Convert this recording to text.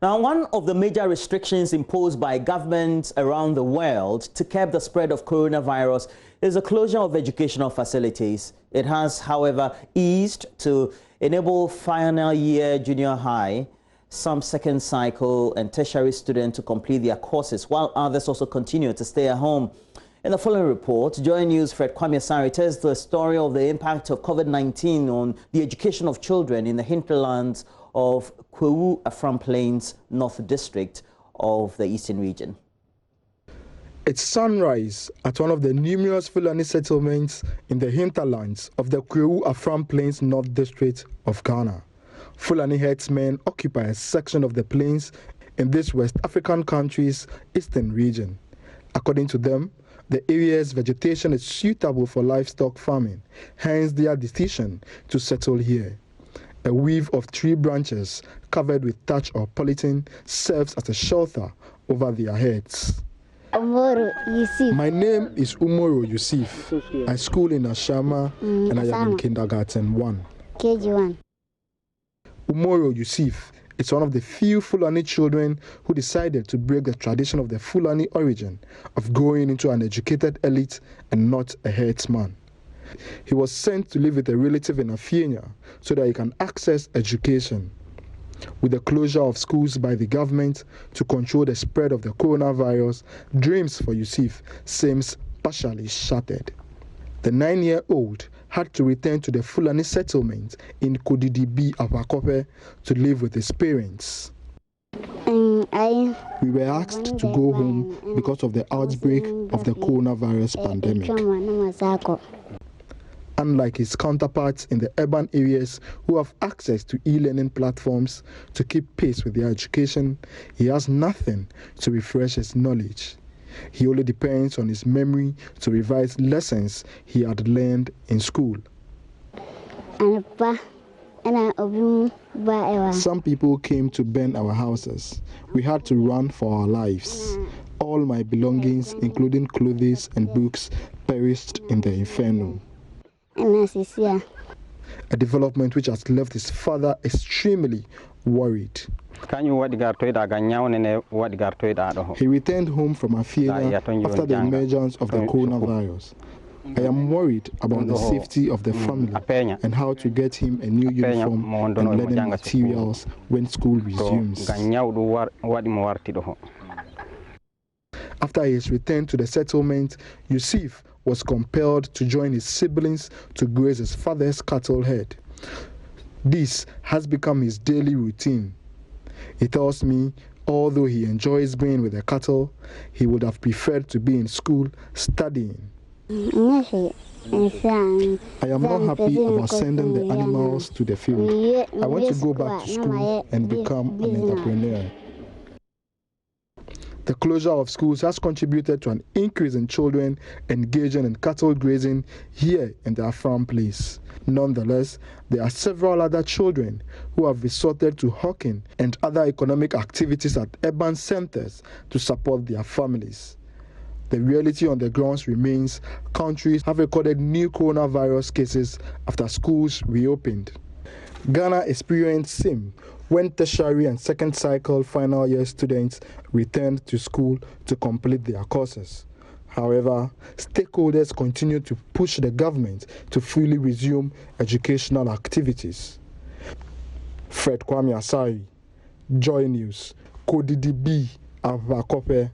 Now, one of the major restrictions imposed by governments around the world to curb the spread of coronavirus is the closure of educational facilities. It has, however, eased to enable final year junior high, some second cycle and tertiary students to complete their courses, while others also continue to stay at home. In the following report, JoyNews' Kwahu Afram tells the story of the impact of COVID-19 on the education of children in the hinterlands of Kwahu Afram Plains, North District of the Eastern Region. It's sunrise at one of the numerous Fulani settlements in the hinterlands of the Kwahu Afram Plains, North District of Ghana. Fulani herdsmen occupy a section of the plains in this West African country's eastern region. According to them, the area's vegetation is suitable for livestock farming, hence their decision to settle here. A weave of tree branches covered with thatch or polythene serves as a shelter over their heads. My name is Umoro Yusuf. I school in Ashama and I am in kindergarten 1. KG1. Umoro Yusuf is one of the few Fulani children who decided to break the tradition of the Fulani origin of growing into an educated elite and not a herdsman. He was sent to live with a relative in Afienya so that he can access education. With the closure of schools by the government to control the spread of the coronavirus, dreams for Yusuf seems partially shattered. The 9-year-old had to return to the Fulani settlement in Kodidibi, Abakope, to live with his parents. We were asked to go home because of the outbreak of the coronavirus pandemic. Unlike his counterparts in the urban areas who have access to e-learning platforms to keep pace with their education, he has nothing to refresh his knowledge. He only depends on his memory to revise lessons he had learned in school. Some people came to burn our houses. We had to run for our lives. All my belongings, including clothes and books, perished in the inferno. A development which has left his father extremely worried. He returned home from Afienya after the emergence of the coronavirus. I am worried about the safety of the family and how to get him a new uniform and learning materials when school resumes. After his return to the settlement, Yusuf was compelled to join his siblings to graze his father's cattle herd. This has become his daily routine. He tells me, although he enjoys being with the cattle, he would have preferred to be in school studying. I am not happy about sending the animals to the field. I want to go back to school and become an entrepreneur. The closure of schools has contributed to an increase in children engaging in cattle grazing here in the Afram place. Nonetheless, there are several other children who have resorted to hawking and other economic activities at urban centers to support their families. The reality on the grounds remains countries have recorded new coronavirus cases after schools reopened. Ghana experienced same when tertiary and second cycle final year students returned to school to complete their courses. However, stakeholders continue to push the government to fully resume educational activities. Kwahu Afram, JoyNews, Kodidibi, Abakope.